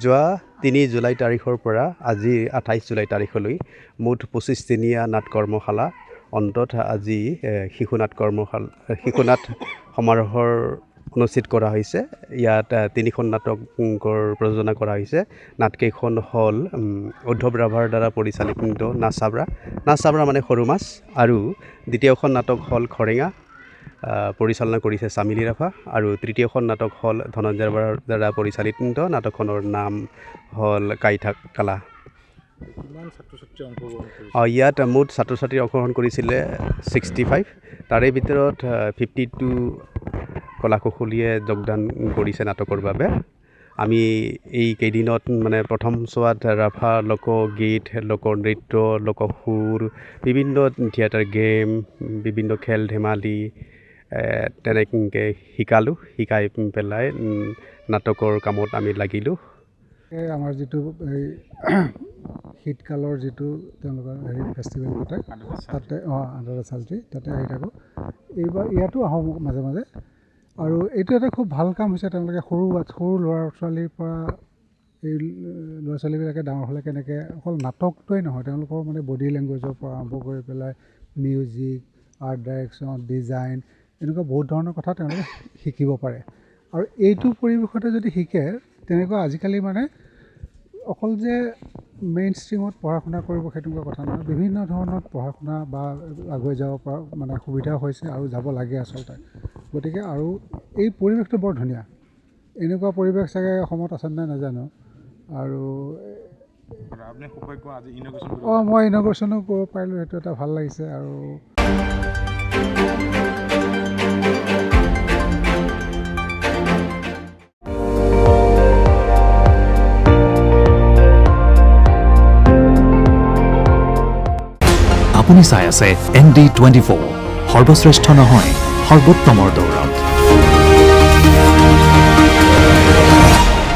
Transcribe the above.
যোৱা ৩ জুলাই তাৰিখৰ পৰা আজি ২৮ জুলাই তাৰিখলৈ মুঠ ২৫ দিনীয়া নাট কৰ্মশালা অন্তত আজি শিশু নাট সমাৰোহৰ অনুষ্ঠিত কৰা হৈছে। ইয়াত ৩খন নাটকৰ প্ৰযোজনা কৰা হৈছে। নাটকেইখন হ'ল উদ্ধৱ ৰাভাৰ দ্বাৰা পৰিচালিত নাচ চাবৰা মানে সৰু মাছ, আৰু দ্বিতীয়খন নাটক হ'ল খৰেঙা, পৰিচালনা কৰিছে চামিলি ৰাভা, আৰু তৃতীয়খন নাটক হ'ল ধনঞ্জয় বৰাৰ দ্বাৰা পৰিচালিত নাটকখনৰ নাম হ'ল কাইথাক কালা। ইয়াত মুঠ ছাত্ৰ ছাত্ৰী অংশগ্ৰহণ কৰিছিলে 65, তাৰে ভিতৰত 52 কলা কুশলীয়ে যোগদান কৰিছে নাটকৰ বাবে। আমি এই কেইদিনত মানে প্ৰথম চোৱাত ৰাভা লোকগীত, লোকনৃত্য, লোকসুৰ, বিভিন্ন থিয়েটাৰ গেম, বিভিন্ন খেল ধেমালি তেনেকৈ শিকাই পেলাই নাটকৰ কামত আমি লাগিলোঁ। আমাৰ যিটো এই শীতকালৰ যিটো তেওঁলোকৰ ফেষ্টিভেল পাতে তাতে আন্তঃৰাষ্ট্ৰীয় তাতে আহি থাকোঁ। এইবাৰ ইয়াতো আহোঁ মাজে মাজে, আৰু এইটো এটা খুব ভাল কাম হৈছে। তেওঁলোকে সৰু ল'ৰা ছোৱালীৰ পৰা এই ল'ৰা ছোৱালীবিলাকে ডাঙৰ হ'লে কেনেকৈ অকল নাটকটোৱেই নহয়, তেওঁলোকৰ মানে বডি লেংগুৱেজৰ পৰা আৰম্ভ কৰি পেলাই মিউজিক, আৰ্ট ডাইৰেকশ্যন, ডিজাইন, এনেকুৱা বহুত ধৰণৰ কথা তেওঁলোকে শিকিব পাৰে। আৰু এইটো পৰিৱেশতে যদি শিকে, তেনেকুৱা আজিকালি মানে অকল যে মেইন ষ্ট্ৰীমত পঢ়া শুনা কৰিব সেইটোকুৱা কথা নহয়, বিভিন্ন ধৰণৰ পঢ়া শুনা বা আগুৱাই যাব পৰা মানে সুবিধা হৈছে আৰু যাব লাগে আচলতে। গতিকে আৰু এই পৰিৱেশটো বৰ ধুনীয়া। এনেকুৱা পৰিৱেশ চাগে অসমত আছে নাই নাজানো। আৰু মই ইনগ্ৰেশ্যনো কৰিব পাৰিলোঁ, সেইটো এটা ভাল লাগিছে। আৰু আপুনি চাই আছে ND24, সৰ্বশ্ৰেষ্ঠ নহয় সৰ্বোত্তমৰ দৌৰত।